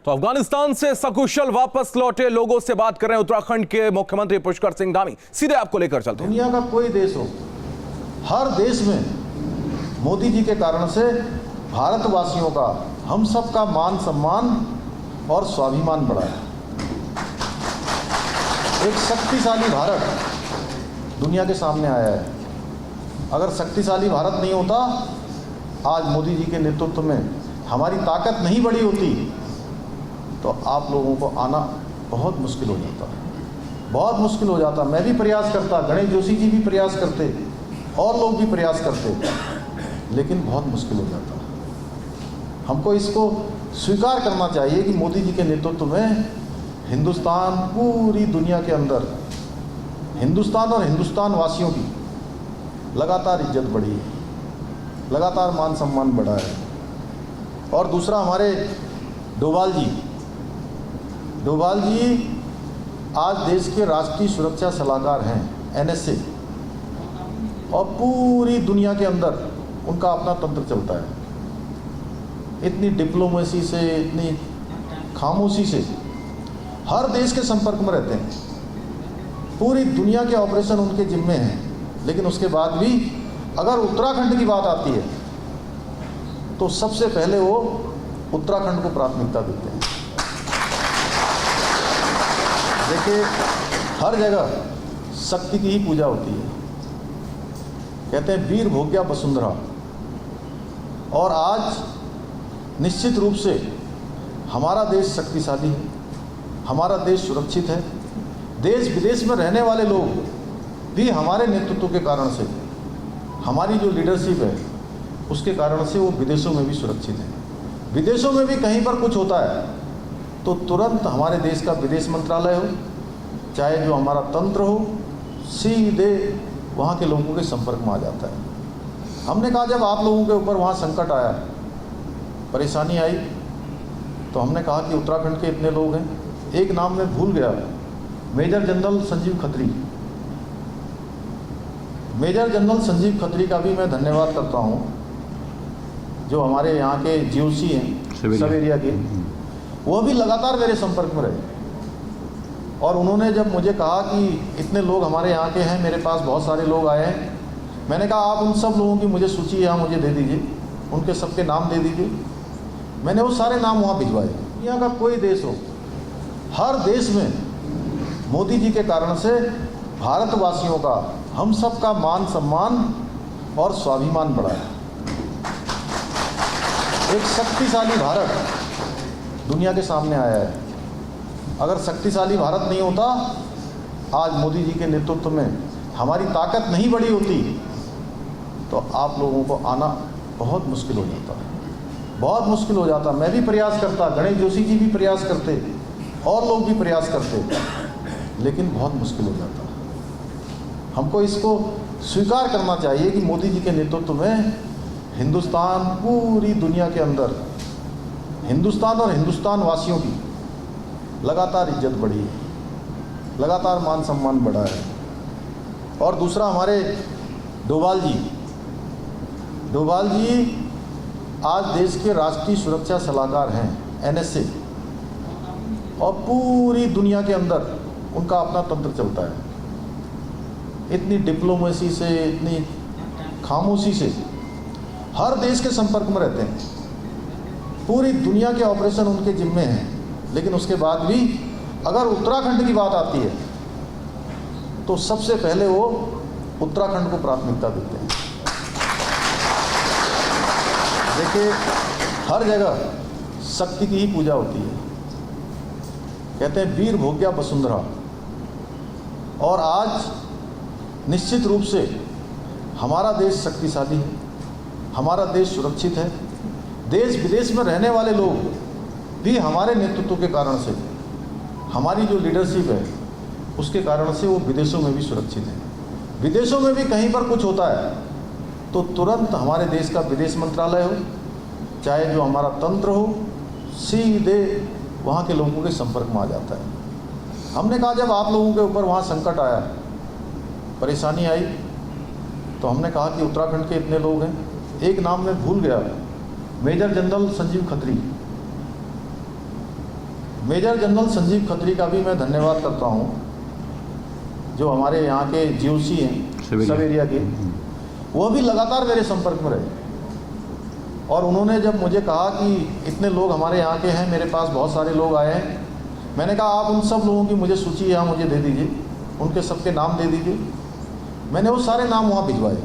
तो अफगानिस्तान से सकुशल वापस लौटे लोगों से बात कर रहे हैं उत्तराखंड के मुख्यमंत्री पुष्कर सिंह धामी। सीधे आपको लेकर चलते हैं। दुनिया का कोई देश हो, हर देश में मोदी जी के कारण से भारतवासियों का, हम सब का मान सम्मान और स्वाभिमान बढ़ा है। एक शक्तिशाली भारत दुनिया के सामने आया है। अगर शक्तिशाली भारत नहीं होता, आज मोदी जी के नेतृत्व में हमारी ताकत नहीं बढ़ी होती, तो आप लोगों को आना बहुत मुश्किल हो जाता, बहुत मुश्किल हो जाता। मैं भी प्रयास करता, गणेश जोशी जी भी प्रयास करते, और लोग भी प्रयास करते, लेकिन बहुत मुश्किल हो जाता। हमको इसको स्वीकार करना चाहिए कि मोदी जी के नेतृत्व में हिंदुस्तान, पूरी दुनिया के अंदर हिंदुस्तान और हिंदुस्तान वासियों की लगातार इज्जत बढ़ी है, लगातार मान सम्मान बढ़ा है। और दूसरा, हमारे डोभाल जी आज देश के राष्ट्रीय सुरक्षा सलाहकार हैं, NSA, और पूरी दुनिया के अंदर उनका अपना तंत्र चलता है। इतनी डिप्लोमेसी से, इतनी खामोशी से हर देश के संपर्क में रहते हैं। पूरी दुनिया के ऑपरेशन उनके जिम्मे हैं, लेकिन उसके बाद भी अगर उत्तराखंड की बात आती है तो सबसे पहले वो उत्तराखंड को प्राथमिकता देते हैं। देखिए, हर जगह शक्ति की ही पूजा होती है। कहते हैं वीर भोग्या वसुंधरा। और आज निश्चित रूप से हमारा देश शक्तिशाली है, हमारा देश सुरक्षित है। देश विदेश में रहने वाले लोग भी हमारे नेतृत्व के कारण से, हमारी जो लीडरशिप है उसके कारण से वो विदेशों में भी सुरक्षित है। विदेशों में भी कहीं पर कुछ होता है तो तुरंत हमारे देश का विदेश मंत्रालय हो, चाहे जो हमारा तंत्र हो, सीधे वहाँ के लोगों के संपर्क में आ जाता है। हमने कहा जब आप लोगों के ऊपर वहाँ संकट आया, परेशानी आई, तो हमने कहा कि उत्तराखंड के इतने लोग हैं, एक नाम मैं भूल गया, major general Sanjeev Khatri. Major general Sanjeev Khatri का भी मैं धन्यवाद करता हूँ, जो हमारे यहाँ के GOC हैं सब एरिया के, वो भी लगातार मेरे संपर्क में रहे। और उन्होंने जब मुझे कहा कि इतने लोग हमारे यहाँ के हैं, मेरे पास बहुत सारे लोग आए हैं, मैंने कहा आप उन सब लोगों की मुझे सूची यहाँ मुझे दे दीजिए, उनके सबके नाम दे दीजिए। मैंने वो सारे नाम वहाँ भिजवाए। दुनिया का कोई देश हो, हर देश में मोदी जी के कारण से भारतवासियों का, हम सब का मान सम्मान और स्वाभिमान बढ़ा है। एक शक्तिशाली भारत दुनिया के सामने आया है। अगर शक्तिशाली भारत नहीं होता, आज मोदी जी के नेतृत्व में हमारी ताकत नहीं बढ़ी होती, तो आप लोगों को आना बहुत मुश्किल हो जाता, बहुत मुश्किल हो जाता। मैं भी प्रयास करता, गणेश जोशी जी भी प्रयास करते, और लोग भी प्रयास करते, लेकिन बहुत मुश्किल हो जाता। हमको इसको स्वीकार करना चाहिए कि मोदी जी के नेतृत्व में हिंदुस्तान, पूरी दुनिया के अंदर हिंदुस्तान और हिंदुस्तान वासियों की लगातार इज्जत बढ़ी है, लगातार मान सम्मान बढ़ा है। और दूसरा, हमारे डोभाल जी आज देश के राष्ट्रीय सुरक्षा सलाहकार हैं, NSA, और पूरी दुनिया के अंदर उनका अपना तंत्र चलता है। इतनी डिप्लोमेसी से, इतनी खामोशी से हर देश के संपर्क में रहते हैं। पूरी दुनिया के ऑपरेशन उनके जिम्मे हैं, लेकिन उसके बाद भी अगर उत्तराखंड की बात आती है तो सबसे पहले वो उत्तराखंड को प्राथमिकता देते हैं। देखिए, हर जगह शक्ति की ही पूजा होती है। कहते हैं वीर भोग्या वसुंधरा। और आज निश्चित रूप से हमारा देश शक्तिशाली है, हमारा देश सुरक्षित है। देश विदेश में रहने वाले लोग भी हमारे नेतृत्व के कारण से, हमारी जो लीडरशिप है उसके कारण से वो विदेशों में भी सुरक्षित है। विदेशों में भी कहीं पर कुछ होता है तो तुरंत हमारे देश का विदेश मंत्रालय हो, चाहे जो हमारा तंत्र हो, सीधे वहाँ के लोगों के संपर्क में आ जाता है। हमने कहा जब आप लोगों के ऊपर वहाँ संकट आया, परेशानी आई, तो हमने कहा कि उत्तराखंड के इतने लोग हैं, एक नाम मैं भूल गया, major general Sanjeev Khatri. Major general Sanjeev Khatri का भी मैं धन्यवाद करता हूँ, जो हमारे यहाँ के जीओसी हैं सब एरिया के, वो भी लगातार मेरे संपर्क में रहे। और उन्होंने जब मुझे कहा कि इतने लोग हमारे यहाँ के हैं, मेरे पास बहुत सारे लोग आए हैं, मैंने कहा आप उन सब लोगों की मुझे सूची यहाँ मुझे दे दीजिए, उनके सबके नाम दे दीजिए। मैंने वो सारे नाम वहाँ भिजवाए।